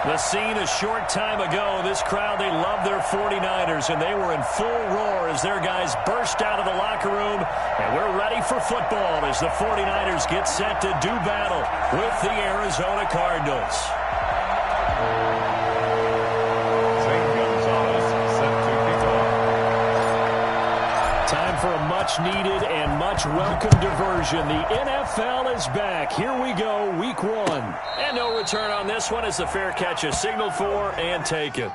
The scene a short time ago. This crowd, they love their 49ers, and they were in full roar as their guys burst out of the locker room. And we're ready for football as the 49ers get set to do battle with the Arizona Cardinals. Time for a much-needed and much-welcome diversion. The NFL is back. Here we go, Week 1. And no return on this one as the fair catch is signaled for and taken.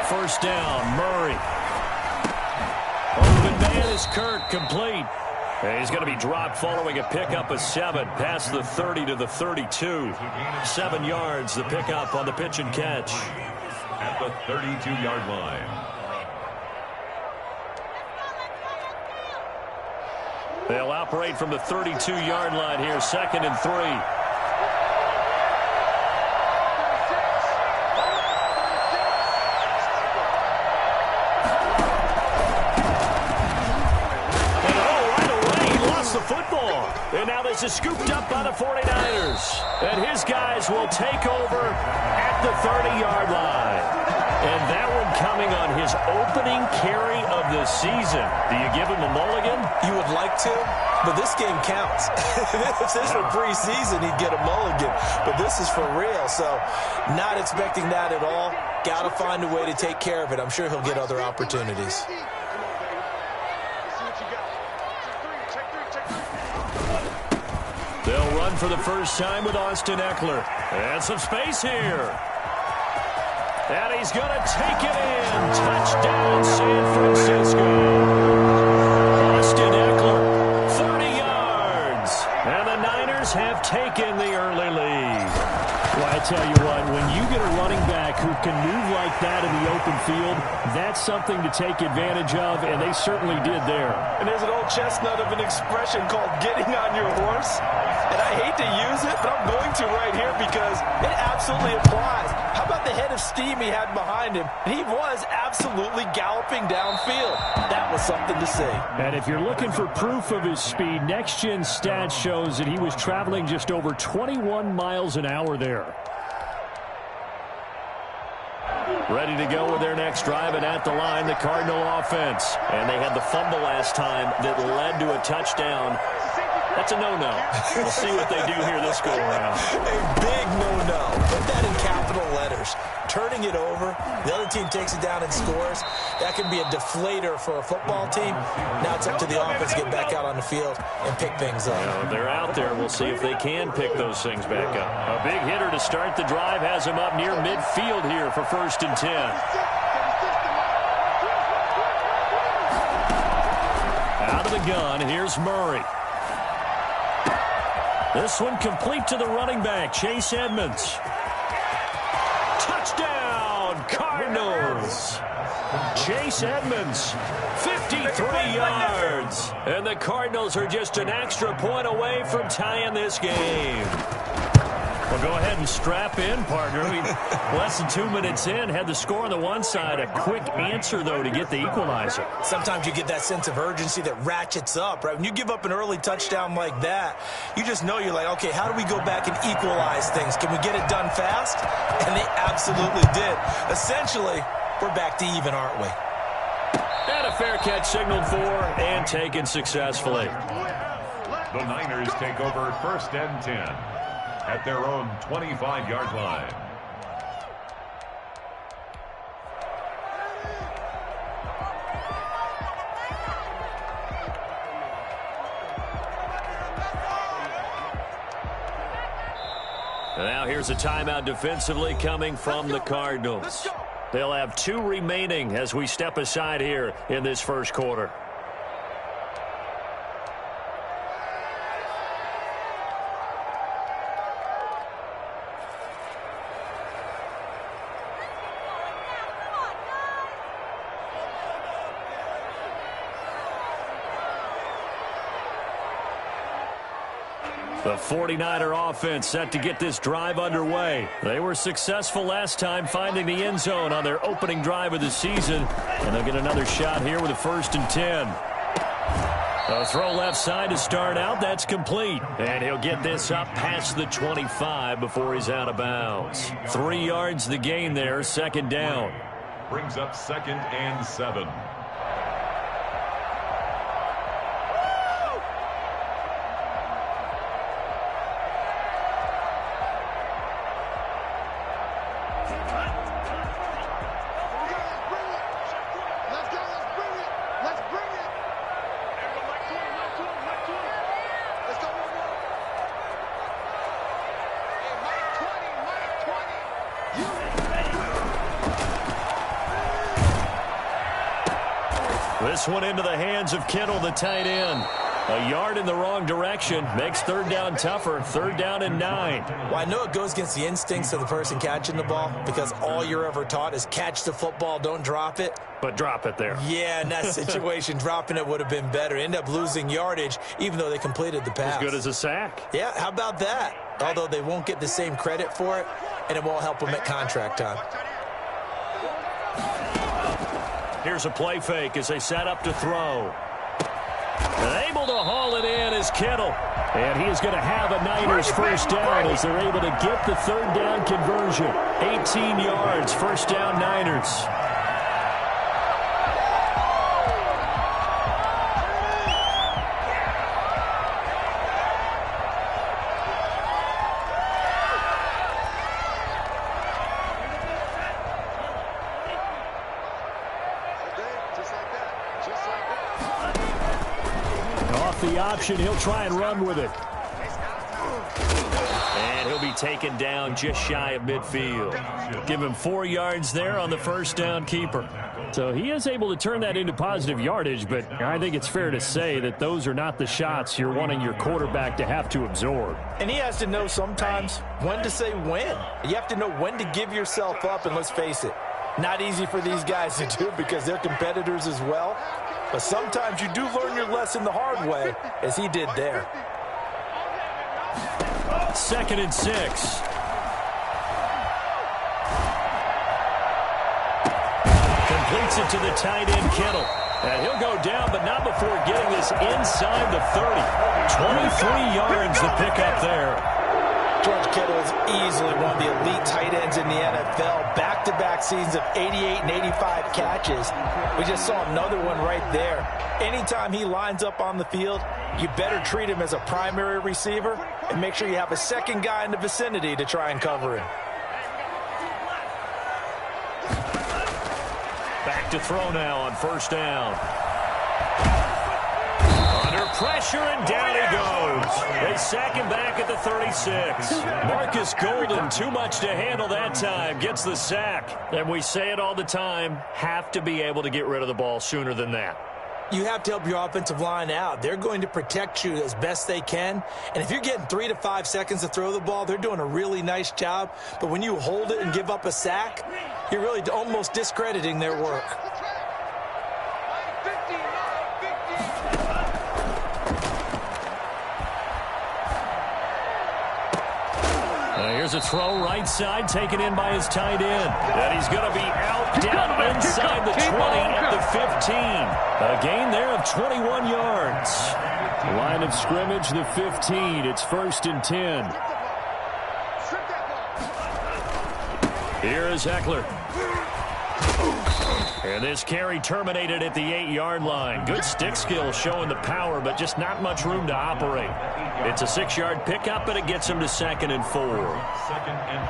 First down, Murray. Open man is Kirk, complete. And he's going to be dropped following a pickup of 7 past the 30 to the 32. 7 yards, the pickup on the pitch and catch. At the 32-yard line. They'll operate from the 32-yard line here, 2nd and 3. And now this is scooped up by the 49ers. And his guys will take over at the 30-yard line. And that one coming on his opening carry of the season. Do you give him a mulligan? You would like to, but this game counts. If this were preseason, he'd get a mulligan. But this is for real, so not expecting that at all. Got to find a way to take care of it. I'm sure he'll get other opportunities. They'll run for the first time with Austin Eckler. And some space here. And he's going to take it in. Touchdown, San Francisco. Austin Eckler, 30 yards. And the Niners have taken the early lead. Well, I tell you what, when you get a running back who can move like that in the open field, that's something to take advantage of, and they certainly did there. And there's an old chestnut of an expression called getting on your horse. And I hate to use it, but I'm going to right here because it absolutely applies. How about the head of steam he had behind him? He was absolutely galloping downfield. That was something to see. And if you're looking for proof of his speed, Next Gen Stats shows that he was traveling just over 21 miles an hour there. Ready to go with their next drive, and at the line, the Cardinal offense. And they had the fumble last time that led to a touchdown. That's a no-no. We'll see what they do here this go-around. A big no-no. Put that in capital letters. Turning it over, the other team takes it down and scores. That can be a deflator for a football team. Now it's up to the offense to get back out on the field and pick things up. Well, they're out there. We'll see if they can pick those things back up. A big hitter to start the drive has him up near midfield here for 1st and 10. Out of the gun, here's Murray. This one complete to the running back, Chase Edmonds. Touchdown, Cardinals. Chase Edmonds, 53 yards. And the Cardinals are just an extra point away from tying this game. Well, go ahead and strap in, partner. Less than 2 minutes in, had the score on the one side. A quick answer, though, to get the equalizer. Sometimes you get that sense of urgency that ratchets up, right? When you give up an early touchdown like that, you just know you're like, okay, how do we go back and equalize things? Can we get it done fast? And they absolutely did. Essentially, we're back to even, aren't we? And a fair catch signaled for and taken successfully. The Niners take over 1st and 10 at their own 25-yard line. Now here's a timeout defensively coming from the Cardinals. They'll have 2 remaining as we step aside here in this first quarter. The 49er offense set to get this drive underway. They were successful last time finding the end zone on their opening drive of the season. And they'll get another shot here with a 1st and 10. A throw left side to start out. That's complete. And he'll get this up past the 25 before he's out of bounds. 3 yards the gain there, 2nd down. Brings up 2nd and 7. This one into the hands of Kittle, the tight end. A yard in the wrong direction makes 3rd down tougher. 3rd down and 9. Well, I know it goes against the instincts of the person catching the ball because all you're ever taught is catch the football, don't drop it. But drop it there. Yeah, in that situation, dropping it would have been better. End up losing yardage, even though they completed the pass. As good as a sack. Yeah, how about that? Although they won't get the same credit for it, and it won't help them at contract time. Here's a play fake as they set up to throw. And able to haul it in is Kittle. And he is going to have a Niners 1st down as they're able to get the 3rd down conversion. 18 yards, 1st down Niners. The option, he'll try and run with it. And he'll be taken down just shy of midfield. Give him 4 yards there on the 1st down keeper. So he is able to turn that into positive yardage, but I think it's fair to say that those are not the shots you're wanting your quarterback to have to absorb. And he has to know sometimes when to say when. You have to know when to give yourself up, and let's face it, not easy for these guys to do because they're competitors as well. But sometimes you do learn your lesson the hard way, as he did there. 2nd and 6. Completes it to the tight end, Kittle. And he'll go down, but not before getting this inside the 30. 23 yards to pick up there. George Kittle is easily one of the elite tight ends in the NFL. Back-to-back seasons of 88 and 85 catches. We just saw another one right there. Anytime he lines up on the field, you better treat him as a primary receiver and make sure you have a 2nd guy in the vicinity to try and cover him. Back to throw now on 1st down. Pressure, and down he goes. They sack him back at the 36. Marcus Golden, too much to handle that time, gets the sack. And we say it all the time, have to be able to get rid of the ball sooner than that. You have to help your offensive line out. They're going to protect you as best they can. And if you're getting 3 to 5 seconds to throw the ball, they're doing a really nice job. But when you hold it and give up a sack, you're really almost discrediting their work. Here's a throw right side, taken in by his tight end. And he's going to be out down inside the 20 at the 15. A gain there of 21 yards. Line of scrimmage, the 15. It's 1st and 10. Here is Eckler. And this carry terminated at the 8-yard line. Good stick skill showing the power, but just not much room to operate. It's a 6-yard pickup, but it gets him to 2nd and 4. 2nd and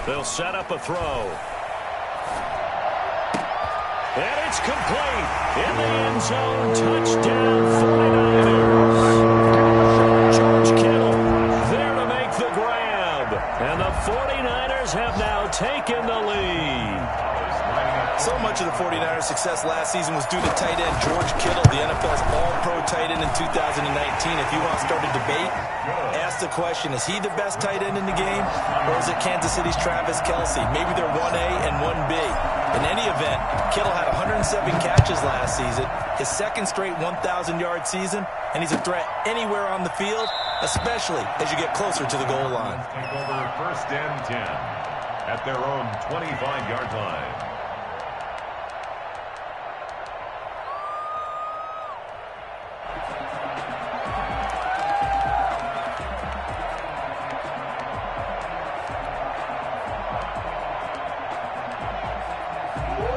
4. They'll set up a throw. And it's complete. In the end zone, touchdown 49ers. George Kittle there to make the grab. And the 49ers have now taken the lead. So much of the 49ers' success last season was due to tight end George Kittle, the NFL's all-pro tight end in 2019. If you want to start a debate, ask the question, is he the best tight end in the game, or is it Kansas City's Travis Kelce? Maybe they're 1A and 1B. In any event, Kittle had 107 catches last season, his second straight 1,000-yard season, and he's a threat anywhere on the field, especially as you get closer to the goal line. Take over first and 10 at their own 25-yard line.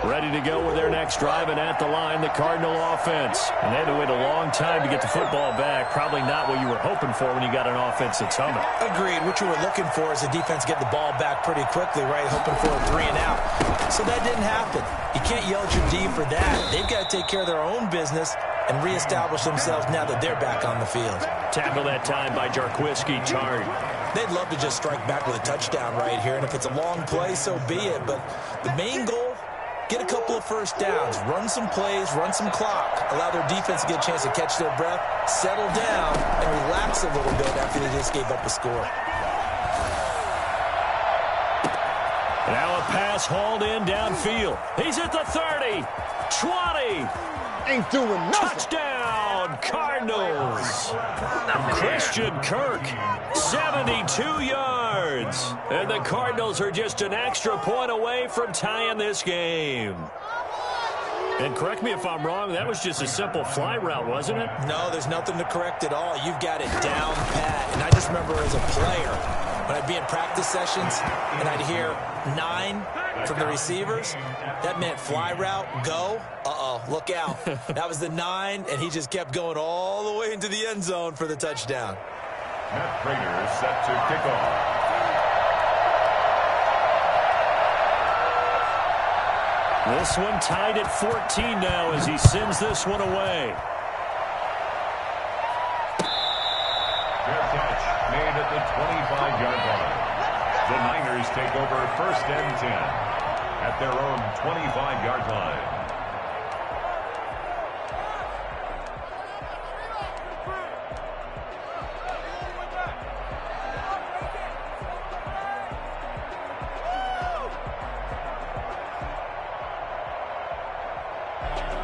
Ready to go with their next drive, and at the line, the Cardinal offense. And they had to wait a long time to get the football back. Probably not what you were hoping for when you got an offense that's humming. Agreed. What you were looking for is the defense get the ball back pretty quickly, right? Hoping for a 3 and out. So that didn't happen. You can't yell at your D for that. They've got to take care of their own business and reestablish themselves now that they're back on the field. Tackle that time by Jarquiski Tardy. They'd love to just strike back with a touchdown right here, and if it's a long play, so be it. But the main goal, get a couple of first downs, run some plays, run some clock, allow their defense to get a chance to catch their breath, settle down, and relax a little bit after they just gave up a score. Now a pass hauled in downfield. He's at the 30, 20. Ain't doing nothing. Touchdown, Cardinals. Christian Kirk, 72 yards. And the Cardinals are just an extra point away from tying this game. And correct me if I'm wrong, that was just a simple fly route, wasn't it? No, there's nothing to correct at all. You've got it down pat. And I just remember as a player, when I'd be in practice sessions and I'd hear 9 from the receivers, that meant fly route, go. Uh-oh, look out. That was the 9, and he just kept going all the way into the end zone for the touchdown. Matt Prater set to kick off. This one tied at 14 now as he sends this one away. Fair catch made at the 25-yard line. The Niners take over first and 10 at their own 25-yard line.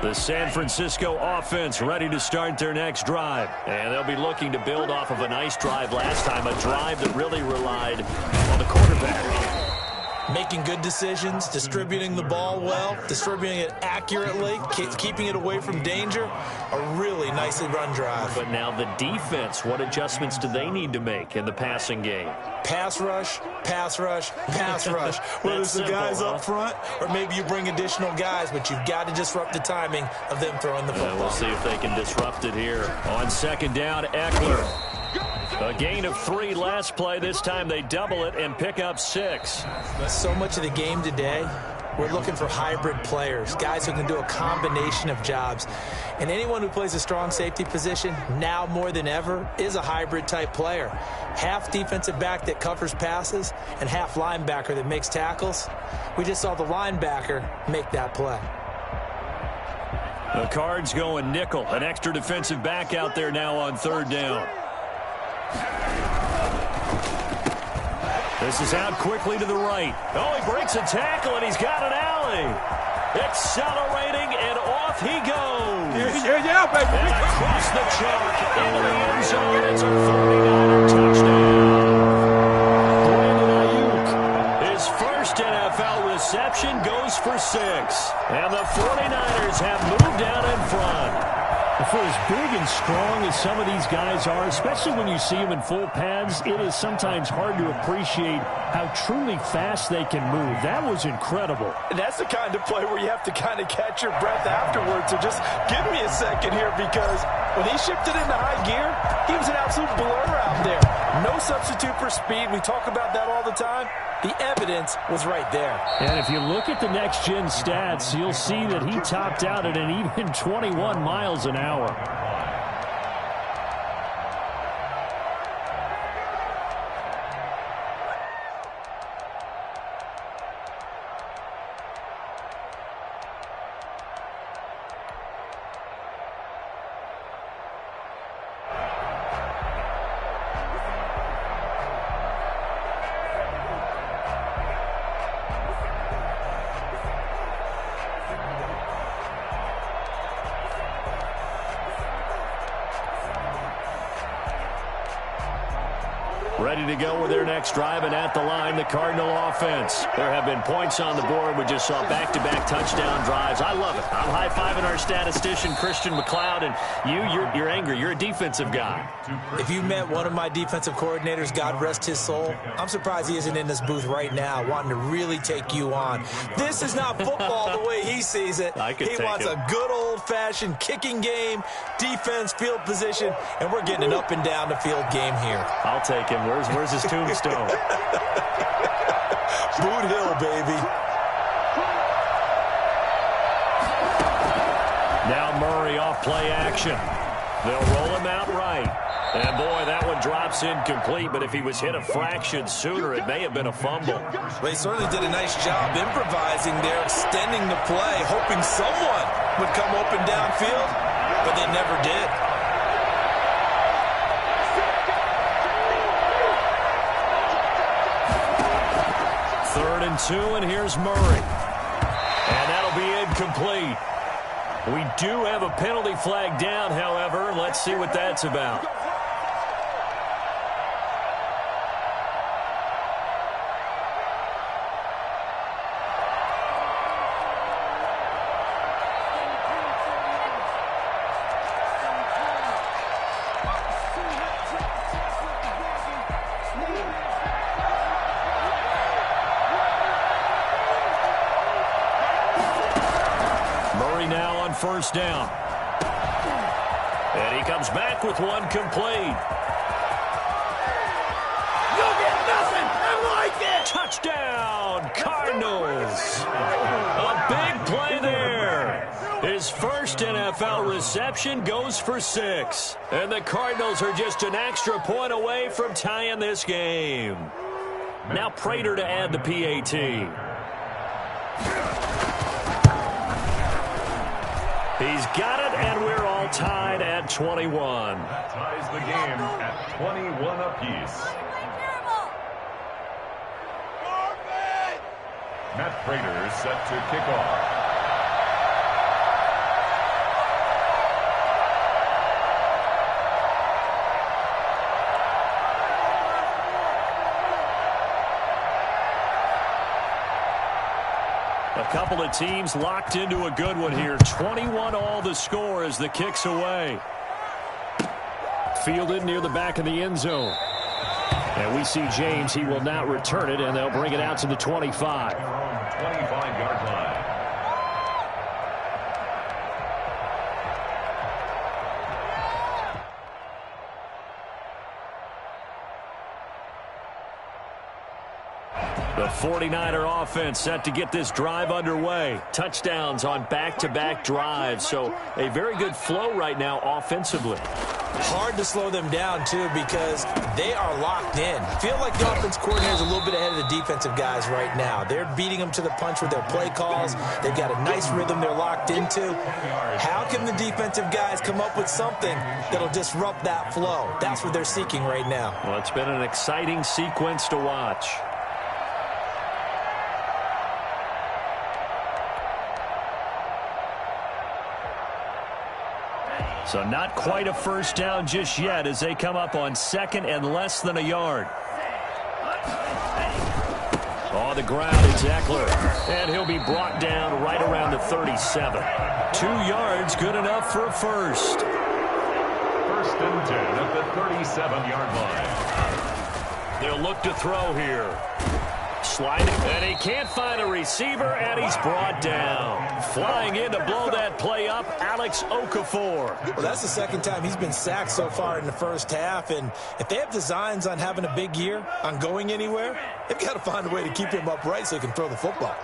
The San Francisco offense ready to start their next drive. And they'll be looking to build off of a nice drive last time, a drive that really relied on the quarterback. Making good decisions, distributing the ball well, distributing it accurately, keeping it away from danger. A really nicely run drive. But now the defense, what adjustments do they need to make in the passing game? Pass rush, pass rush, pass rush. Whether it's the guys up front or maybe you bring additional guys, but you've got to disrupt the timing of them throwing the football. We'll see if they can disrupt it here. On second down, Eckler. A gain of 3 last play. This time they double it and pick up 6. So much of the game today, we're looking for hybrid players, guys who can do a combination of jobs. And anyone who plays a strong safety position, now more than ever, is a hybrid type player. Half defensive back that covers passes and half linebacker that makes tackles. We just saw the linebacker make that play. The Cards going nickel. An extra defensive back out there now on third down. This is out quickly to the right. Oh, he breaks a tackle, and he's got an alley. Accelerating, and off he goes. Yeah, baby. And across the chalk into the end zone. It's a 49er touchdown. Brandon Ayuk, his first NFL reception goes for 6. And the 49ers have moved out in front. For as big and strong as some of these guys are, especially when you see them in full pads, it is sometimes hard to appreciate how truly fast they can move. That was incredible. And that's the kind of play where you have to kind of catch your breath afterwards. So just give me a second here because When he shifted into high gear, he was an absolute blur out there. No substitute for speed. We talk about that all the time. The evidence was right there. And if you look at the next-gen stats, you'll see that he topped out at an even 21 miles an hour. Ready to go with their next drive, and at the line, the Cardinal offense. There have been points on the board. We just saw back-to-back touchdown drives. I love it. I'm high-fiving our statistician, Christian McLeod, and you're angry. You're a defensive guy. If you met one of my defensive coordinators, God rest his soul, I'm surprised he isn't in this booth right now wanting to really take you on. This is not football the way he sees it. He wants a good old-fashioned kicking game, defense, field position, and we're getting an up-and-down-the-field game here. I'll take him. Where's his tombstone? Boot Hill, baby. Now Murray off play action. They'll roll him out right. And, boy, that one drops incomplete, but if he was hit a fraction sooner, it may have been a fumble. Well, he certainly did a nice job improvising there, extending the play, hoping someone would come open downfield, but they never did. Third and 2, and here's Murray. And that'll be incomplete. We do have a penalty flag down, however. Let's see what that's about. First down. And he comes back with one complete. You'll get nothing. I like it. Touchdown, Cardinals. A big play there. His first NFL reception goes for 6. And the Cardinals are just an extra point away from tying this game. Now Prater to add the PAT. He's got it, and we're all tied at 21. That ties the game at 21 apiece. Matt Prater set to kick off. A couple of teams locked into a good one here. 21 all the score as the kick's away. Fielded near the back of the end zone. And we see James. He will not return it, and they'll bring it out to the 25. 25-yard line. The 49er offense set to get this drive underway. Touchdowns on back-to-back drives. So a very good flow right now offensively. Hard to slow them down, too, because they are locked in. Feel like the offense coordinator is a little bit ahead of the defensive guys right now. They're beating them to the punch with their play calls. They've got a nice rhythm they're locked into. How can the defensive guys come up with something that'll disrupt that flow? That's what they're seeking right now. Well, it's been an exciting sequence to watch. So not quite a first down just yet as they come up on second and less than a yard. On the ground, it's Eckler. And he'll be brought down right around the 37. 2 yards, good enough for a first. First and 10 at the 37-yard line. They'll look to throw here. sliding, and he can't find a receiver, and he's brought down. Flying in to blow that play up, Alex Okafor. Well, that's the second time he's been sacked so far in the first half, and if they have designs on having a big year, on going anywhere, they've got to find a way to keep him upright so he can throw the football.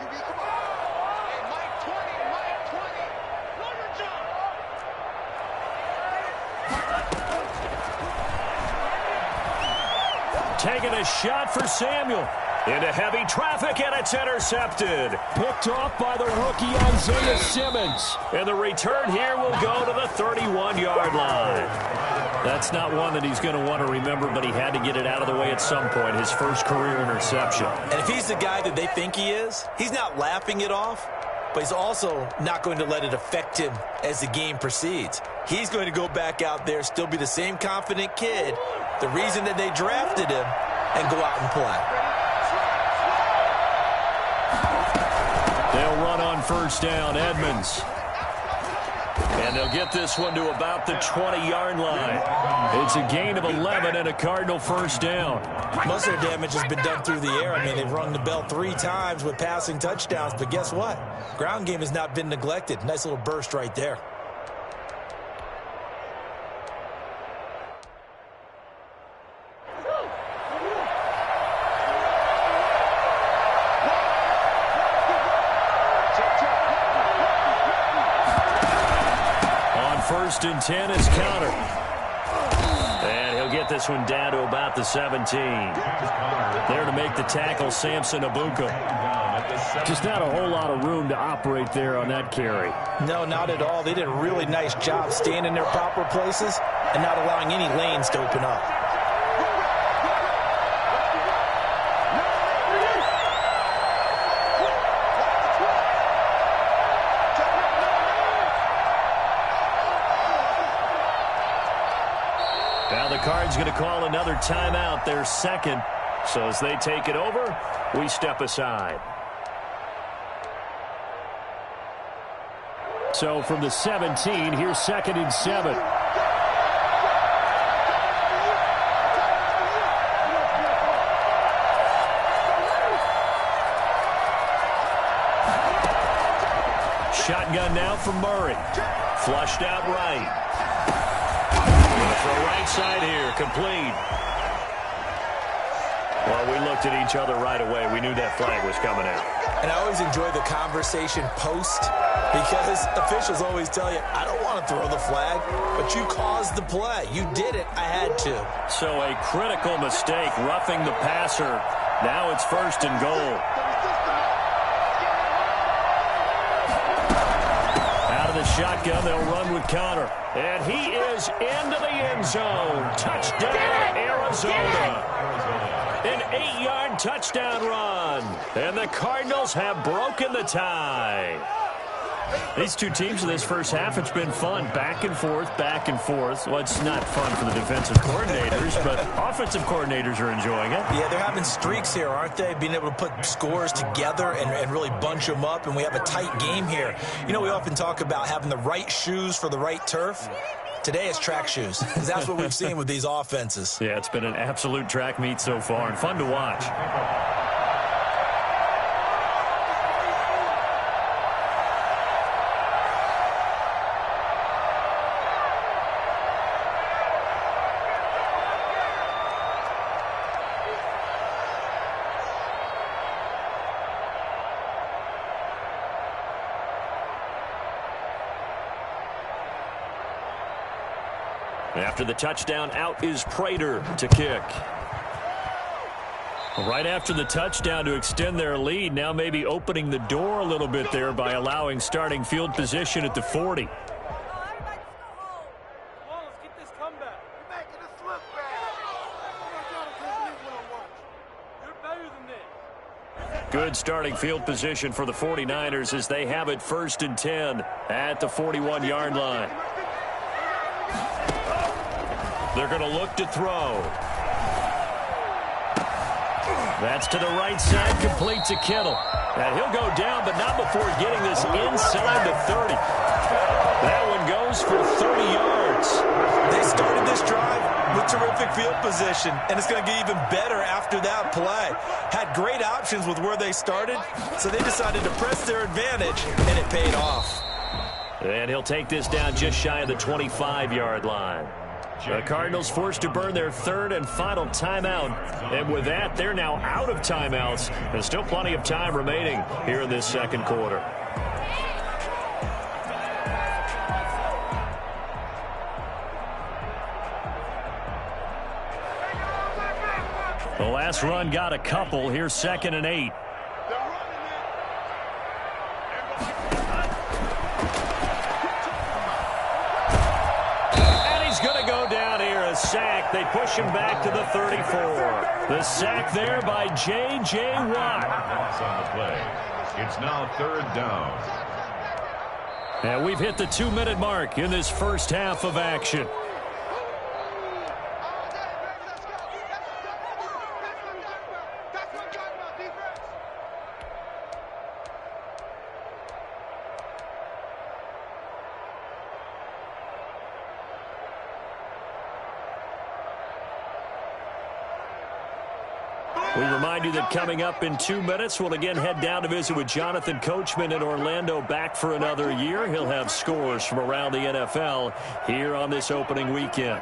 Taking a shot for Samuel. Into heavy traffic, and it's intercepted. Picked off by the rookie Isaiah Simmons. And the return here will go to the 31-yard line. That's not one that he's going to want to remember, but he had to get it out of the way at some point, his first career interception. And if he's the guy that they think he is, he's not laughing it off, but he's also not going to let it affect him as the game proceeds. He's going to go back out there, still be the same confident kid, the reason that they drafted him, and go out and play. They'll run on first down, Edmonds. And they'll get this one to about the 20-yard line. It's a gain of 11 and a Cardinal first down. Most of their damage has been done through the air. I mean, they've rung the bell 3 times with passing touchdowns, but guess what? Ground game has not been neglected. Nice little burst right there. First and 10 is counter. And he'll get this one down to about the 17. There to make the tackle, Samson Abuka. Just not a whole lot of room to operate there on that carry. No, not at all. They did a really nice job staying in their proper places and not allowing any lanes to open up. Now the Cards going to call another timeout, their second. So as they take it over, we step aside. So from the 17, here's 2nd and 7. Shotgun now from Murray. Flushed out right. Throw right side here, complete. Well, we looked at each other right away. We knew that flag was coming out. And I always enjoy the conversation post because officials always tell you, I don't want to throw the flag, but you caused the play. You did it. I had to. So a critical mistake, roughing the passer. Now it's 1st and goal. Out of the shotgun, they'll run with Connor. And he is into the end zone. Touchdown, Arizona. An 8-yard touchdown run. And the Cardinals have broken the tie. These two teams in this first half, it's been fun. Back and forth, back and forth. Well, it's not fun for the defensive coordinators, but offensive coordinators are enjoying it. Yeah, they're having streaks here, aren't they? Being able to put scores together and really bunch them up, and we have a tight game here. You know, we often talk about having the right shoes for the right turf. Today it's track shoes, because that's what we've seen with these offenses. Yeah, it's been an absolute track meet so far, and fun to watch. After the touchdown, out is Prater to kick. Right after the touchdown to extend their lead, now maybe opening the door a little bit there by allowing starting field position at the 40. Good starting field position for the 49ers as they have it 1st and 10 at the 41-yard line. They're going to look to throw. That's to the right side, complete to Kittle. And he'll go down, but not before getting this inside the 30. That one goes for 30 yards. They started this drive with terrific field position, and it's going to get even better after that play. Had great options with where they started, so they decided to press their advantage, and it paid off. And he'll take this down just shy of the 25-yard line. The Cardinals forced to burn their third and final timeout. And with that, they're now out of timeouts. There's still plenty of time remaining here in this second quarter. The last run got a couple. Here's 2nd and 8. Sack. They push him back to the 34. The sack there by J.J. Watt. On the play. It's now 3rd down. And we've hit the 2-minute mark in this first half of action. We remind you that coming up in 2 minutes, we'll again head down to visit with Jonathan Coachman in Orlando, back for another year. He'll have scores from around the NFL here on this opening weekend.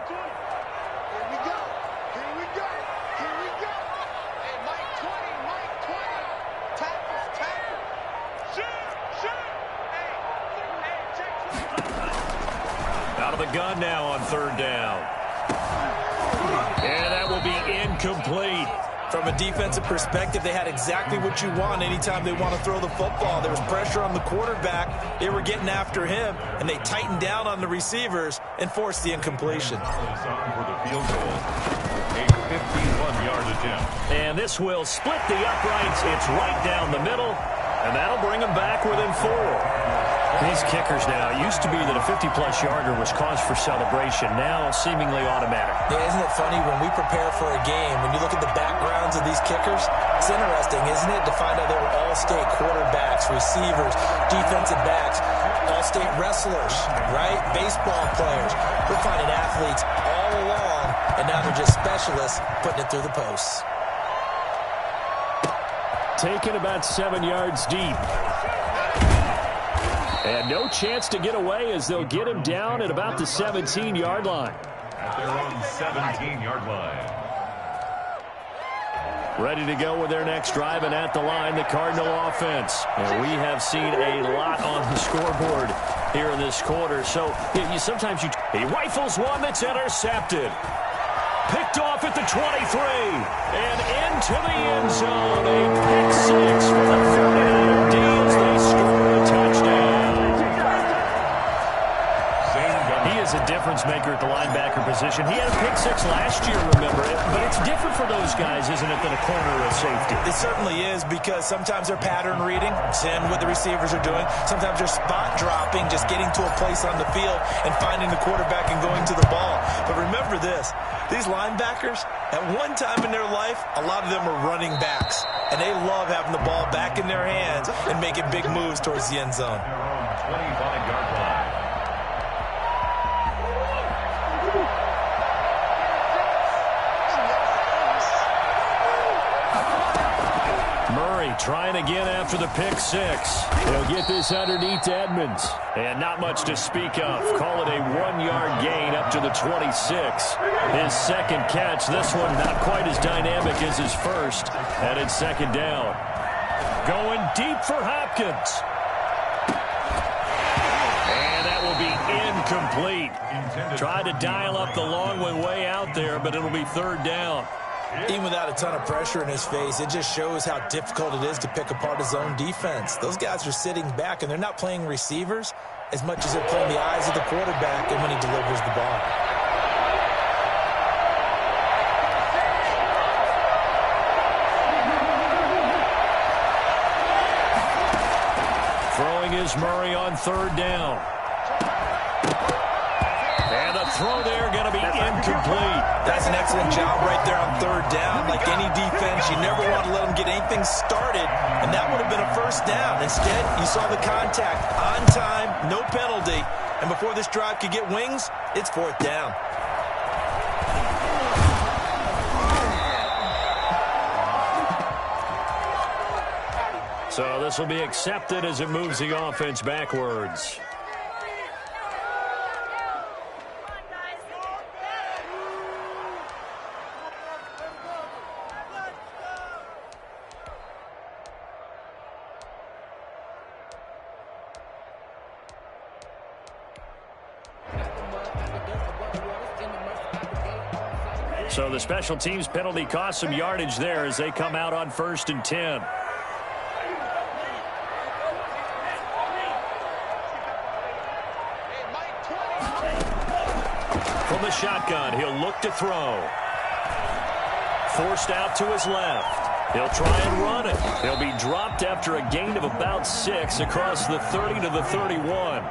Out of the gun now on 3rd down. And that will be incomplete. From a defensive perspective, they had exactly what you want anytime they want to throw the football. There was pressure on the quarterback. They were getting after him, and they tightened down on the receivers and forced the incompletion. For the field goal, a 51-yard attempt. And this will split the uprights. It's right down the middle, and that'll bring them back within 4. These kickers now, it used to be that a 50-plus yarder was cause for celebration. Now seemingly automatic. Yeah, isn't it funny when we prepare for a game, when you look at the backgrounds of these kickers, it's interesting, isn't it, to find out they were all-state quarterbacks, receivers, defensive backs, all-state wrestlers, right? Baseball players. We're finding athletes all along, and now they're just specialists putting it through the posts. Taken about 7 yards deep. And no chance to get away as they'll get him down at about the 17-yard line. At their own 17-yard line. Ready to go with their next drive, and at the line, the Cardinal offense. And we have seen a lot on the scoreboard here in this quarter. So sometimes he rifles one that's intercepted. Picked off at the 23. And into the end zone. A pick six for the 49er D as they score a touchdown. He is a difference maker at the linebacker position. He had a pick six last year, remember it. But it's different for those guys, isn't it, than a corner or a safety? It certainly is, because sometimes they're pattern reading, seeing what the receivers are doing. Sometimes they're spot dropping, just getting to a place on the field and finding the quarterback and going to the ball. But remember this, these linebackers, at one time in their life, a lot of them are running backs. And they love having the ball back in their hands and making big moves towards the end zone. 25-yard line. Trying again after the pick six. He'll get this underneath Edmonds. And not much to speak of. Call it a 1-yard gain up to the 26. His second catch. This one not quite as dynamic as his first. And it's 2nd down. Going deep for Hopkins. And that will be incomplete. Tried to dial up the long one way out there, but it'll be 3rd down. Even without a ton of pressure in his face, it just shows how difficult it is to pick apart his own defense. Those guys are sitting back, and they're not playing receivers as much as they're playing the eyes of the quarterback and when he delivers the ball. Throwing is Murray on 3rd down. And the throw there going to be incomplete. That's an excellent job right there on 3rd down. Like any defense, you never want to let them get anything started, and that would have been a 1st down. Instead, you saw the contact on time, no penalty, and before this drive could get wings, it's 4th down. So this will be accepted as it moves the offense backwards. So the special teams penalty cost some yardage there as they come out on 1st and 10. From the shotgun, he'll look to throw. Forced out to his left. He'll try and run it. He'll be dropped after a gain of about 6 across the 30 to the 31.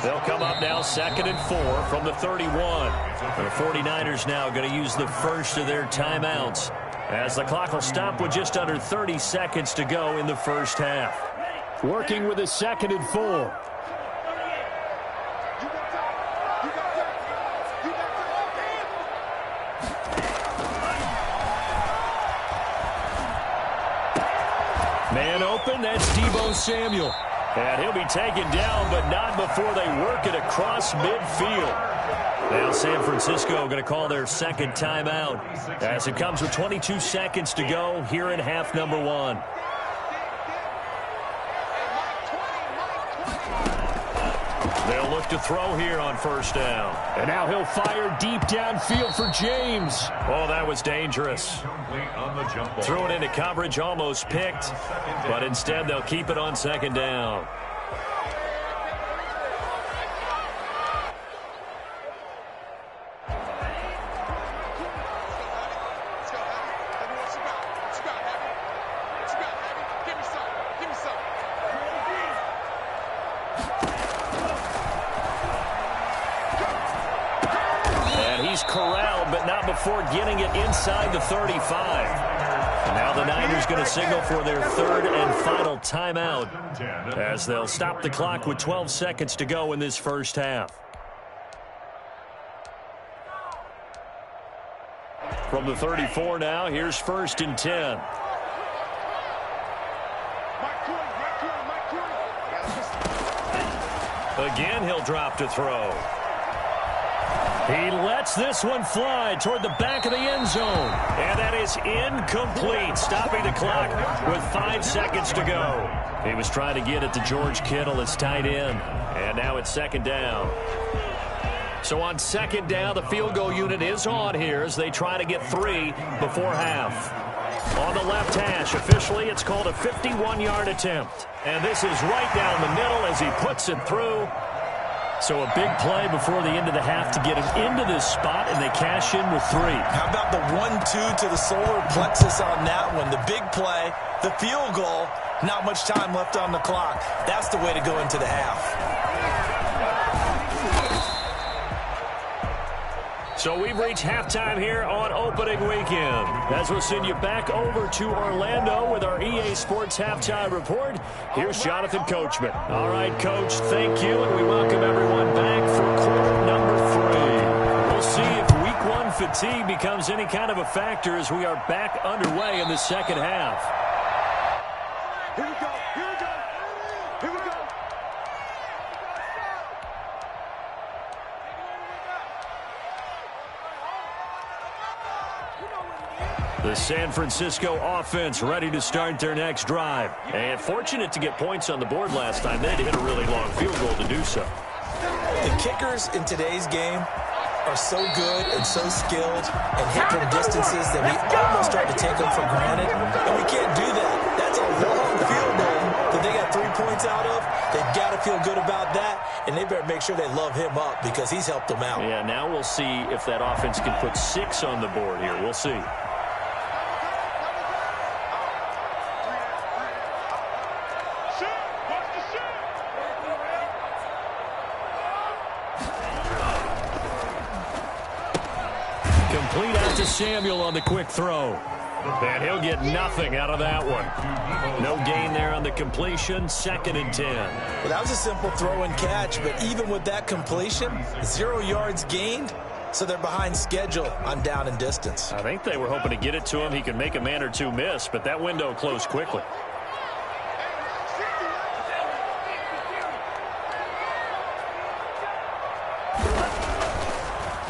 They'll come up now 2nd and 4 from the 31. The 49ers now going to use the first of their timeouts as the clock will stop with just under 30 seconds to go in the first half. Working with a 2nd and 4. Man open, that's Deebo Samuel. And he'll be taken down, but not before they work it across midfield. Now San Francisco going to call their 2nd timeout as it comes with 22 seconds to go here in half number 1. They'll look to throw here on 1st down. And now he'll fire deep downfield for James. Oh, that was dangerous. Threw it into coverage, almost picked. But instead, they'll keep it on 2nd down. Corralled, but not before getting it inside the 35. And now the Niners going to signal for their 3rd and final timeout as they'll stop the clock with 12 seconds to go in this first half. From the 34 now, here's 1st and 10. Again, he'll drop to throw. He lets this one fly toward the back of the end zone. And that is incomplete, stopping the clock with 5 seconds to go. He was trying to get it to George Kittle, his tight end. And now it's 2nd down. So on 2nd down, the field goal unit is on here as they try to get 3 before half. On the left hash, officially, it's called a 51-yard attempt. And this is right down the middle as he puts it through. So a big play before the end of the half to get him into this spot, and they cash in with 3. How about the 1-2 to the solar plexus on that one? The big play, the field goal, not much time left on the clock. That's the way to go into the half. So we've reached halftime here on opening weekend. As we'll send you back over to Orlando with our EA Sports Halftime Report, here's Jonathan Coachman. All right, Coach, thank you, and we welcome everyone back for quarter number 3. We'll see if Week 1 fatigue becomes any kind of a factor as we are back underway in the second half. Here we go, here we go, here we go. The San Francisco offense ready to start their next drive. And fortunate to get points on the board last time. They had to hit a really long field goal to do so. The kickers in today's game are so good and so skilled and hit from distances that we almost start to take them for granted. And we can't do that. That's a long field goal that they got 3 points out of. They've got to feel good about that, and they better make sure they love him up because he's helped them out. Yeah, now we'll see if that offense can put 6 on the board here. We'll see. Complete out to Samuel on the quick throw. And he'll get nothing out of that one. No gain there on the completion, 2nd and 10. Well, that was a simple throw and catch, but even with that completion, 0 yards gained, so they're behind schedule on down and distance. I think they were hoping to get it to him. He could make a man or two miss, but that window closed quickly.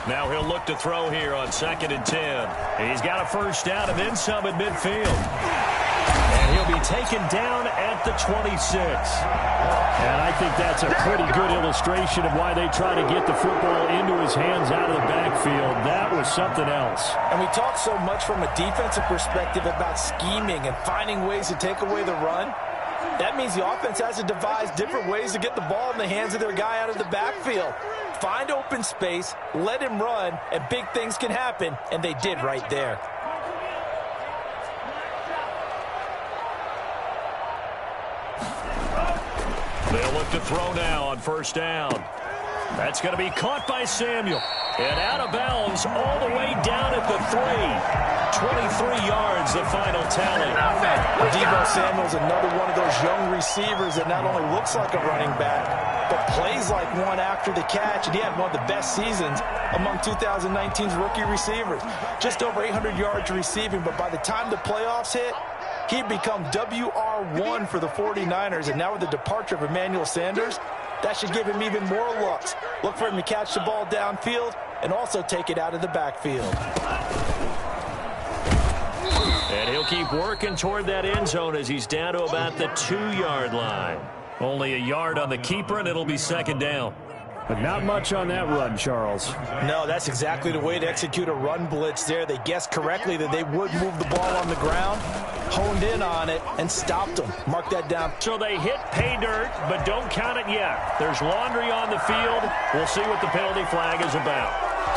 Now he'll look to throw here on 2nd and 10. He's got a first down and then some at midfield. And he'll be taken down at the 26. And I think that's a pretty good illustration of why they try to get the football into his hands out of the backfield. That was something else. And we talk so much from a defensive perspective about scheming and finding ways to take away the run. That means the offense has to devise different ways to get the ball in the hands of their guy out of the backfield. Find open space, let him run, and big things can happen, and they did right there. They'll look to throw now on first down. That's going to be caught by Samuel. And out of bounds all the way down at the 3. 23 yards, the final tally. Deebo Samuel's another one of those young receivers that not only looks like a running back, but plays like one after the catch. And he had one of the best seasons among 2019's rookie receivers. Just over 800 yards receiving, but by the time the playoffs hit, he'd become WR1 for the 49ers. And now with the departure of Emmanuel Sanders, that should give him even more looks. Look for him to catch the ball downfield and also take it out of the backfield. And he'll keep working toward that end zone as he's down to about the 2-yard line. Only a yard on the keeper, and it'll be 2nd down. But not much on that run, Charles. No, that's exactly the way to execute a run blitz there. They guessed correctly that they would move the ball on the ground, honed in on it, and stopped them. Mark that down. So they hit pay dirt, but don't count it yet. There's laundry on the field. We'll see what the penalty flag is about.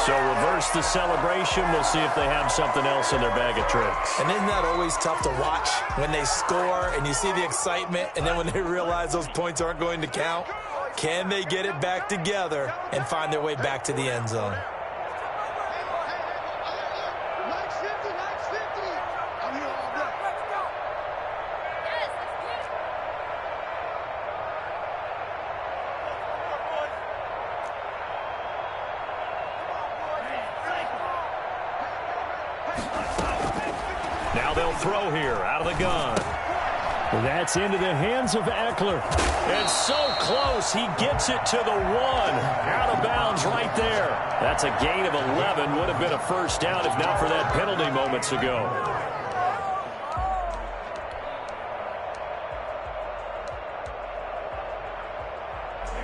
So reverse the celebration. We'll see if they have something else in their bag of tricks. And isn't that always tough to watch when they score and you see the excitement, and then when they realize those points aren't going to count? Can they get it back together and find their way back to the end zone? Now they'll throw here out of the gun. That's into the hands of Eckler. And so close, he gets it to the 1. Out of bounds right there. That's a gain of 11. Would have been a first down if not for that penalty moments ago.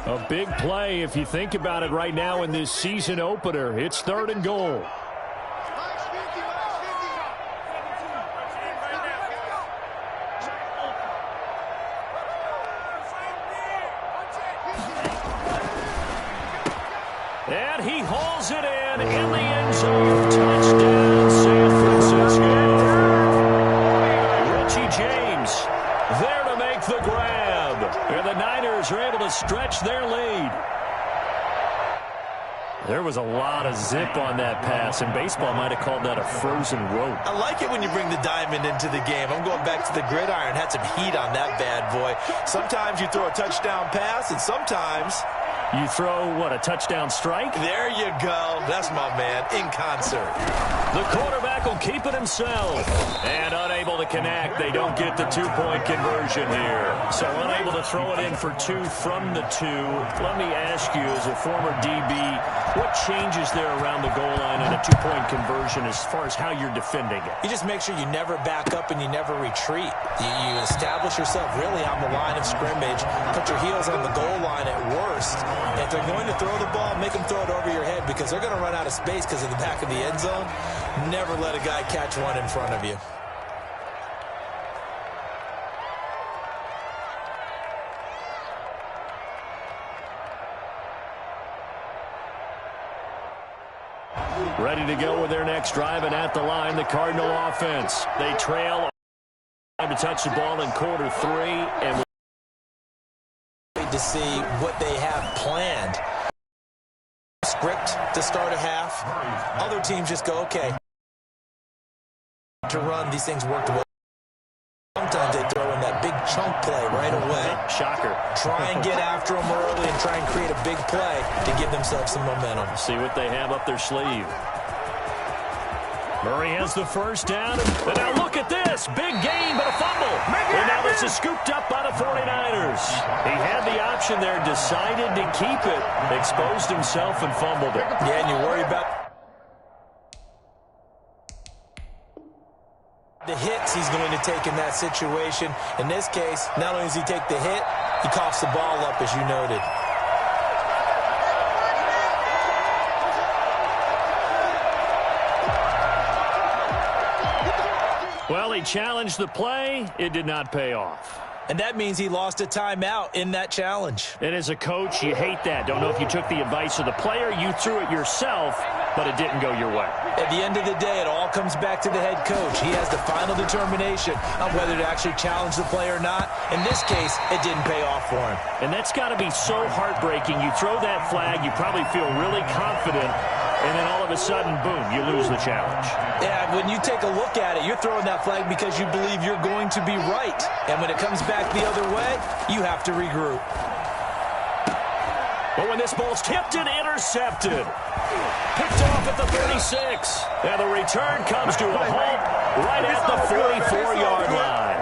A big play if you think about it right now in this season opener. It's 3rd and goal. And he hauls it in the end zone. Touchdown, San Francisco. Richie James there to make the grab. And the Niners are able to stretch their lead. There was a lot of zip on that pass, and baseball might have called that a frozen rope. I like it when you bring the diamond into the game. I'm going back to the gridiron. Had some heat on that bad boy. Sometimes you throw a touchdown pass, and sometimes you throw, what, a touchdown strike? There you go. That's my man, in concert. The quarterback will keep it himself. And unable to connect. They don't get the 2-point conversion here. So unable to throw it in for 2 from the 2. Let me ask you, as a former DB, what changes there around the goal line in a 2-point conversion as far as how you're defending it? You just make sure you never back up and you never retreat. You establish yourself really on the line of scrimmage. Put your heels on the goal line at worst. If they're going to throw the ball, make them throw it over your head because they're going to run out of space because of the back of the end zone. Never let a guy catch one in front of you. Ready to go with their next drive, and at the line, the Cardinal offense. They trail. Time to touch the ball in quarter 3, and to see what they have planned. Script to start a half. Other teams just go, okay. To run, these things worked well. Sometimes they throw in that big chunk play right away. Shocker. Try and get after them early and try and create a big play to give themselves some momentum. See what they have up their sleeve. Murray has the first down. And now look at this. Big gain, but a fumble. And now this is scooped up by the 49ers. He had the option there, decided to keep it, exposed himself and fumbled it. Yeah, and you worry about the hits he's going to take in that situation. In this case, not only does he take the hit, he coughs the ball up, as you noted. Well, he challenged the play. It did not pay off. And that means he lost a timeout in that challenge. And as a coach, you hate that. Don't know if you took the advice of the player, you threw it yourself, but it didn't go your way. At the end of the day, it all comes back to the head coach. He has the final determination on whether to actually challenge the play or not. In this case, it didn't pay off for him. And that's got to be so heartbreaking. You throw that flag, you probably feel really confident, and then all of a sudden, boom, you lose the challenge. Yeah, when you take a look at it, you're throwing that flag because you believe you're going to be right. And when it comes back the other way, you have to regroup. But when this ball's tipped and intercepted, picked off at the 36. And the return comes to a halt right at the 44-yard line.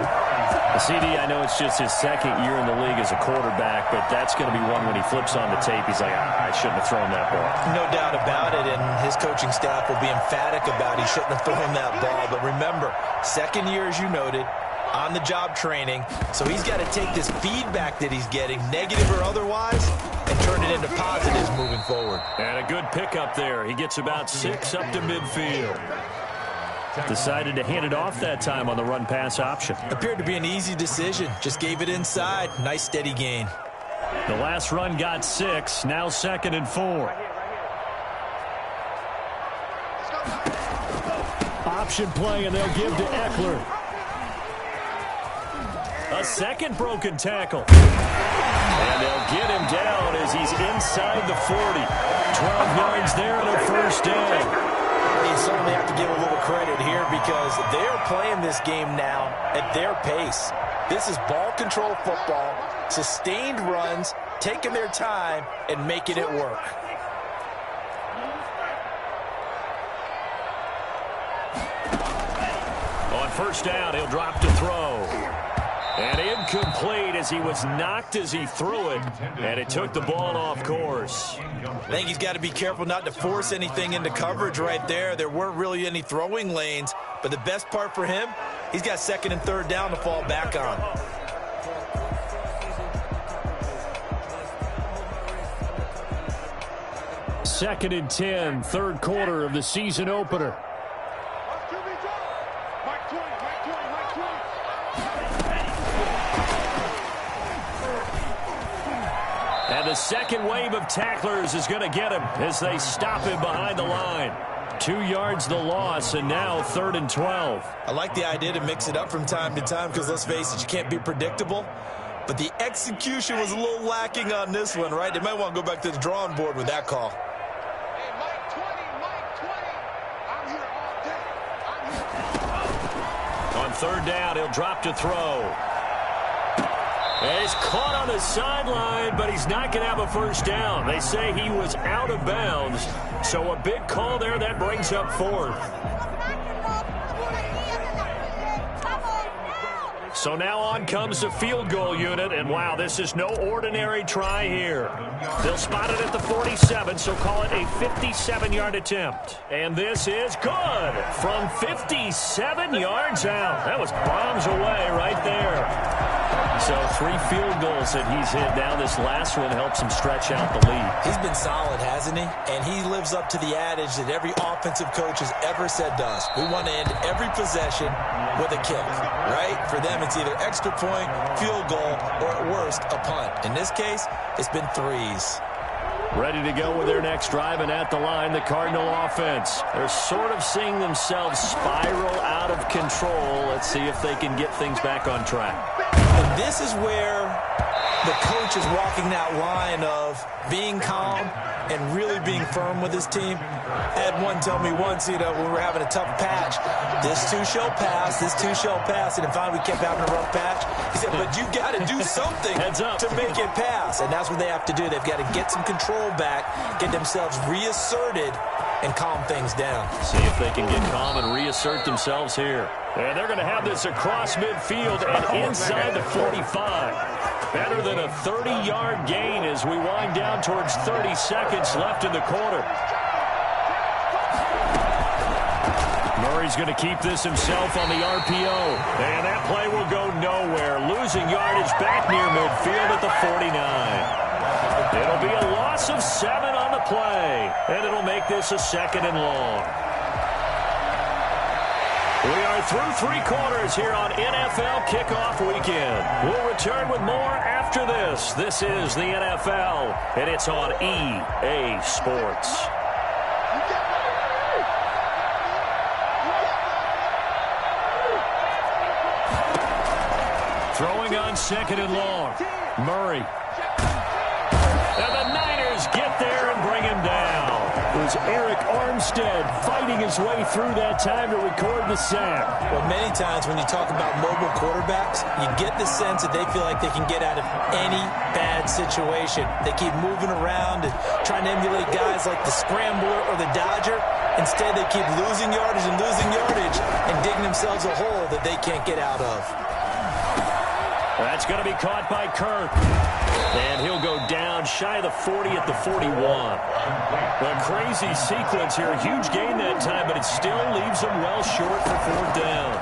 CD, I know it's just his second year in the league as a quarterback, but that's going to be one when he flips on the tape, he's like, I shouldn't have thrown that ball. No doubt about it, and his coaching staff will be emphatic about he shouldn't have thrown that ball. But remember, second year, as you noted, on-the-job training, so he's got to take this feedback that he's getting, negative or otherwise, and turn it into positives moving forward. And a good pickup there. He gets about 6 up to midfield. Decided to hand it off that time on the run-pass option. Appeared to be an easy decision. Just gave it inside. Nice, steady gain. The last run got 6. Now 2nd and 4. Option play, and they'll give to Eckler. A second broken tackle. And they'll get him down as he's inside the 40. 12 yards there and a first down. You certainly have to give a little credit here because they are playing this game now at their pace. This is ball control football, sustained runs, taking their time, and making it work. On first down, he'll drop to throw. And incomplete as he was knocked as he threw it. And it took the ball off course. I think he's got to be careful not to force anything into coverage right there. There weren't really any throwing lanes. But the best part for him, he's got 2nd and 3rd down to fall back on. Second and 10, 3rd quarter of the season opener. And the second wave of tacklers is going to get him as they stop him behind the line. 2 yards the loss, and now 3rd and 12. I like the idea to mix it up from time to time because, let's face it, you can't be predictable. But the execution was a little lacking on this one, right? They might want to go back to the drawing board with that call. On 3rd down, he'll drop to throw. And he's caught on the sideline, but he's not going to have a first down. They say he was out of bounds. So a big call there that brings up 4th. So now on comes the field goal unit, and wow, this is no ordinary try here. They'll spot it at the 47, so call it a 57-yard attempt. And this is good from 57 yards out. That was bombs away right there. So 3 field goals that he's hit now. This last one helps him stretch out the lead. He's been solid, hasn't he? And he lives up to the adage that every offensive coach has ever said to us. We want to end every possession with a kick, right? For them, it's either extra point, field goal, or at worst, a punt. In this case, it's been 3s. Ready to go with their next drive, and at the line, the Cardinal offense. They're sort of seeing themselves spiral out of control. Let's see if they can get things back on track. And this is where the coach is walking that line of being calm and really being firm with his team. I had one tell me once, when we were having a tough patch, this too shall pass, this too shall pass. And finally we kept having a rough patch. He said, but you got to do something to make it pass. And that's what they have to do. They've got to get some control back, get themselves reasserted, and calm things down. See if they can get calm and reassert themselves here. And they're going to have this across midfield and inside the 45. Better than a 30-yard gain as we wind down towards 30 seconds left in the quarter. Murray's going to keep this himself on the RPO. And that play will go nowhere. Losing yardage back near midfield at the 49. It'll be a loss of 7 on the play. And it'll make this a 2nd and long. We are through 3 quarters here on NFL Kickoff Weekend. We'll return with more after this. This is the NFL, and it's on EA Sports. Throwing on 2nd and long. Murray. And the Niners get there and bring him down. It was Eric Armstead fighting his way through that time to record the sack. Well, many times when you talk about mobile quarterbacks, you get the sense that they feel like they can get out of any bad situation. They keep moving around and trying to emulate guys like the Scrambler or the Dodger. Instead, they keep losing yardage and digging themselves a hole that they can't get out of. That's going to be caught by Kirk. And he'll go down shy of the 40 at the 41. A crazy sequence here. A huge gain that time, but it still leaves them well short for 4th down.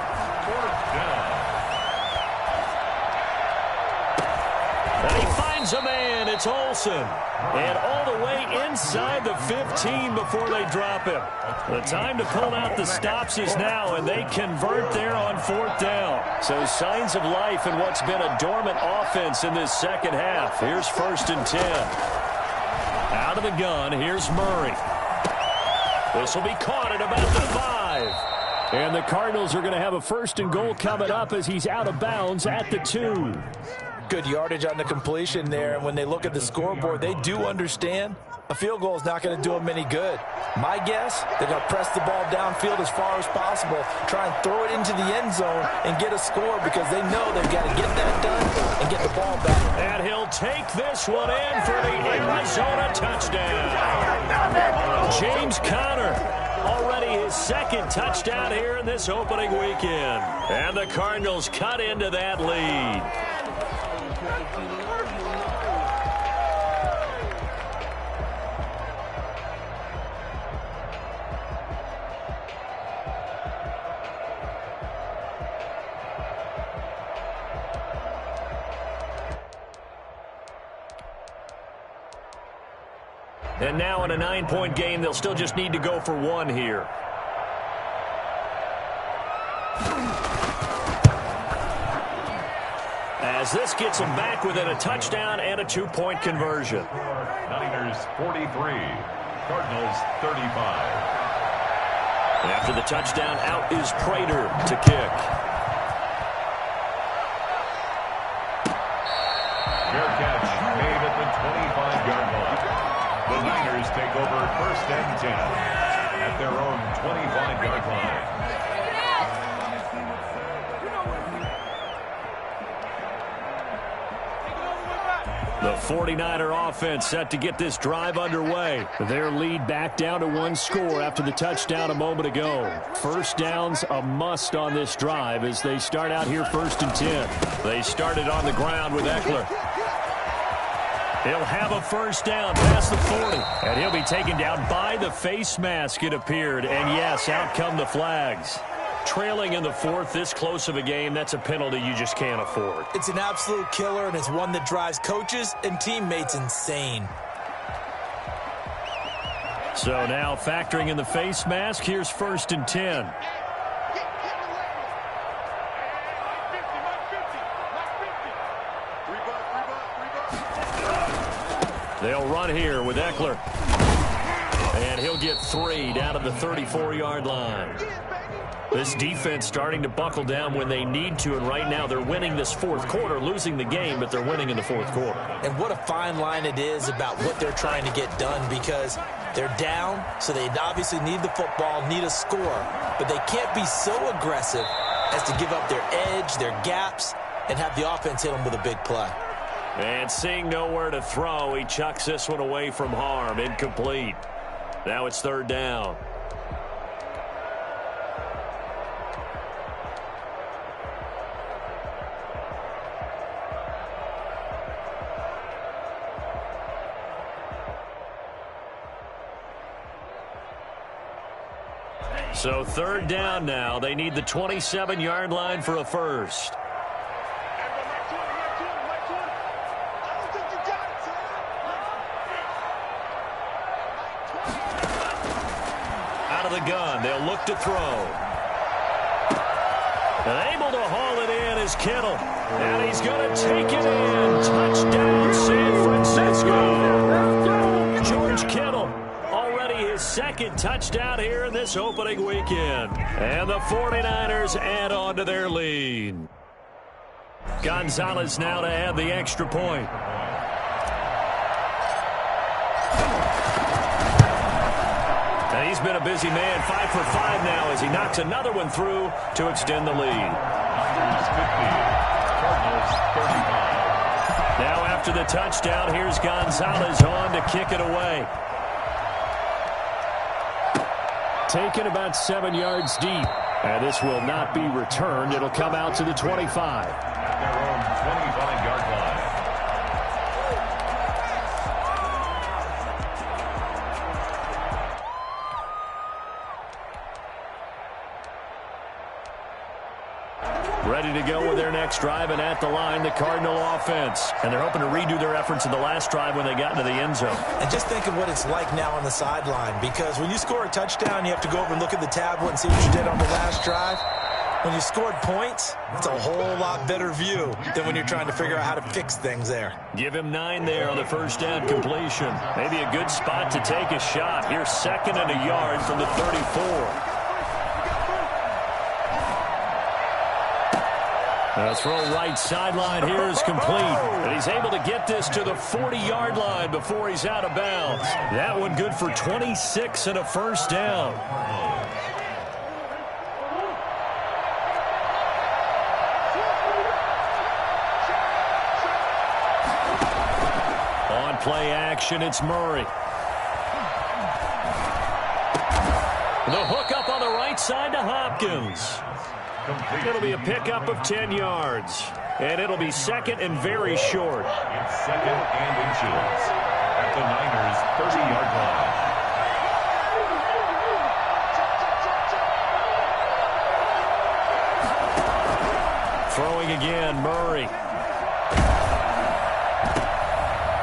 And he finds a man. It's Olsen. And all the way inside the 15 before they drop him. The time to pull out the stops is now, and they convert there on 4th down. So signs of life in what's been a dormant offense in this second half. Here's 1st and 10. Out of the gun, here's Murray. This will be caught at about the 5. And the Cardinals are going to have a 1st and goal coming up as he's out of bounds at the 2. Good yardage on the completion there, and when they look at the scoreboard, they do understand a field goal is not going to do them any good. My guess, they're going to press the ball downfield as far as possible, try and throw it into the end zone and get a score because they know they've got to get that done and get the ball back. And he'll take this one in for the Arizona touchdown. James Conner, already his 2nd touchdown here in this opening weekend. And the Cardinals cut into that lead. And now in a 9-point game, they'll still just need to go for 1 here. As this gets them back within a touchdown and a 2-point conversion. Niners 43, Cardinals 35. After the touchdown, out is Prater to kick. Fair catch made at the 25-yard line. The Niners take over 1st and 10 at their own 25-yard line. The 49er offense set to get this drive underway. Their lead back down to 1 score after the touchdown a moment ago. 1st downs a must on this drive as they start out here 1st and 10. They started on the ground with Eckler. He'll have a 1st down past the 40. And he'll be taken down by the face mask, it appeared. And yes, out come the flags. Trailing in the 4th, this close of a game, that's a penalty you just can't afford. It's an absolute killer, and it's one that drives coaches and teammates insane. So now factoring in the face mask, here's 1st and 10. They'll run here with Eckler. And he'll get 3 down to the 34-yard line. This defense starting to buckle down when they need to, and right now they're winning this 4th quarter, losing the game, but they're winning in the 4th quarter. And what a fine line it is about what they're trying to get done, because they're down, so they obviously need the football, need a score, but they can't be so aggressive as to give up their edge, their gaps, and have the offense hit them with a big play. And seeing nowhere to throw, he chucks this one away from harm, incomplete. Now it's third down. So third down now. They need the 27-yard line for a first. Out of the gun. They'll look to throw. And able to haul it in is Kittle. And he's going to take it in. Touchdown, San Francisco. George Kittle. His second touchdown here in this opening weekend. And the 49ers add on to their lead. Gonzalez now to add the extra point. And he's been a busy man, 5 for 5 now as he knocks another one through to extend the lead. Now after the touchdown, here's Gonzalez on to kick it away. Taken about 7 yards deep. And this will not be returned. It'll come out to the 25. At their own 25-yard line. Ready to go with their next drive, and at the line, the Cardinal offense. And they're hoping to redo their efforts in the last drive when they got into the end zone. And just think of what it's like now on the sideline, because when you score a touchdown, you have to go over and look at the tablet and see what you did on the last drive. When you scored points, it's a whole lot better view than when you're trying to figure out how to fix things there. Give him 9 there on the first down completion. Maybe a good spot to take a shot. Here's 2nd and a yard from the 34. The throw right sideline here is complete. And he's able to get this to the 40-yard line before he's out of bounds. That one good for 26 and a first down. On play action, it's Murray. The hook up on the right side to Hopkins. It'll be a pickup of 10 yards. And it'll be 2nd and very short. It's 2nd and inches at the Niners' 30-yard line. Throwing again, Murray.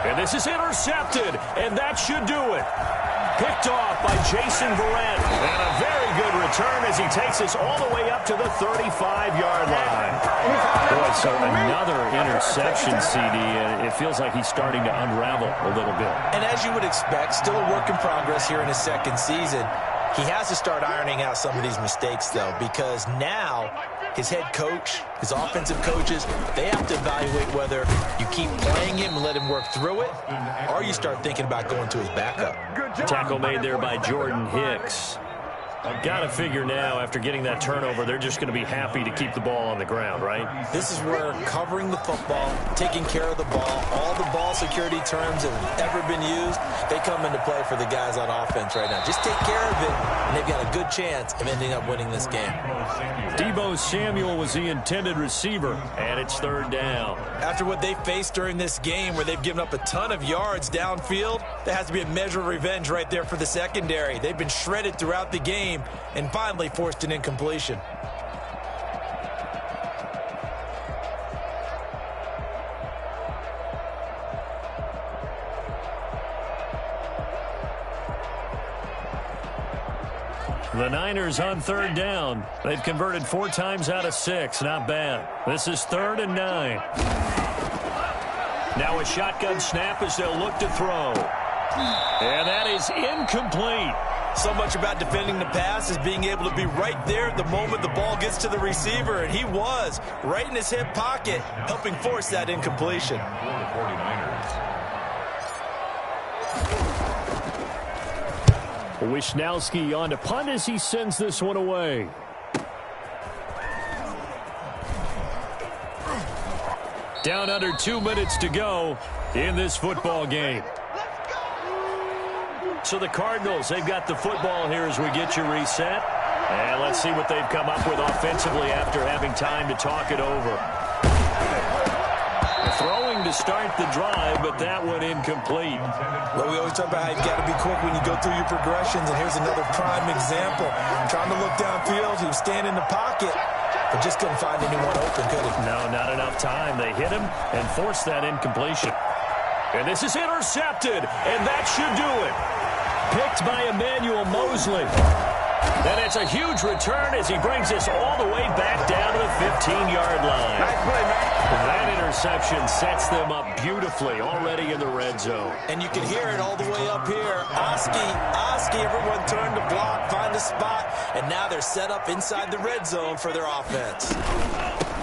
And this is intercepted, and that should do it. Picked off by Jason Verrett. And a very good return as he takes us all the way up to the 35-yard line. Boy, so another interception, CD, and it feels like he's starting to unravel a little bit. And as you would expect, still a work in progress here in his second season. He has to start ironing out some of these mistakes, though, because now his head coach, his offensive coaches, they have to evaluate whether you keep playing him and let him work through it, or you start thinking about going to his backup. Tackle made there by Jordan Hicks. Got to figure now, after getting that turnover, they're just going to be happy to keep the ball on the ground, right? This is where covering the football, taking care of the ball, all the ball security terms that have ever been used, they come into play for the guys on offense right now. Just take care of it, and they've got a good chance of ending up winning this game. Deebo Samuel was the intended receiver, and it's 3rd down. After what they faced during this game where they've given up a ton of yards downfield, there has to be a measure of revenge right there for the secondary. They've been shredded throughout the game and finally forced an incompletion. The Niners on 3rd down. They've converted 4 times out of 6. Not bad. This is 3rd and 9. Now a shotgun snap as they'll look to throw. And that is incomplete. So much about defending the pass is being able to be right there the moment the ball gets to the receiver, and he was right in his hip pocket, helping force that incompletion. For the 49ers. Wisnowski on to punt as he sends this one away. Down under 2 minutes to go in this football game. So the Cardinals, they've got the football here as we get you reset. And let's see what they've come up with offensively after having time to talk it over. Throwing to start the drive, but that one incomplete. Well, we always talk about how you've got to be quick when you go through your progressions, and here's another prime example. Trying to look downfield, he was standing in the pocket, but just couldn't find anyone open, could he? No, not enough time. They hit him and forced that incompletion. And this is intercepted, and that should do it. Picked by Emmanuel Mosley. And it's a huge return as he brings us all the way back down to the 15-yard line. Nice play, man. That interception sets them up beautifully already in the red zone. And you can hear it all the way up here. Oski, everyone turned to block, find a spot, and now they're set up inside the red zone for their offense.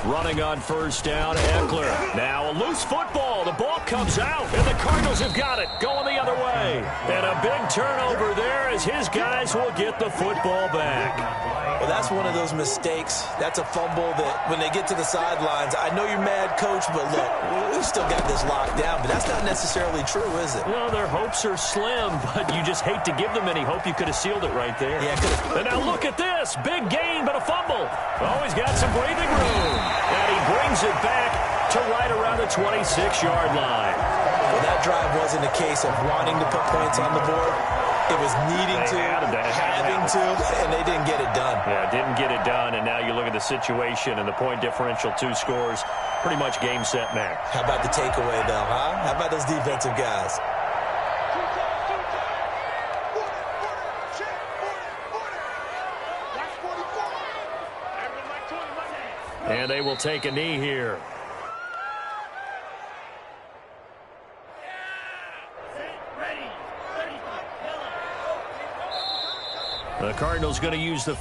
Running on first down, Eckler. Now a loose football. The ball comes out, and the Cardinals have got it. Going the other way. And a big turnover there as his guys will get the football back. Well, that's one of those mistakes. That's a fumble that when they get to the sidelines, I know you're mad, Coach, but look, we've still got this locked down. But that's not necessarily true, is it? Well, their hopes are slim, but you just hate to give them any hope. You could have sealed it right there. Yeah, could have. And now look at this. Big gain, but a fumble. Oh, he's got some breathing room. And he brings it back to right around the 26-yard line. Well, that drive wasn't a case of wanting to put points on the board. It was needing to, having to, and they didn't get it done. Yeah, didn't get it done, and now you look at the situation and the point differential, 2 scores, pretty much game, set, match. How about the takeaway, though, huh? How about those defensive guys? And they will take a knee here. The Cardinals going to use the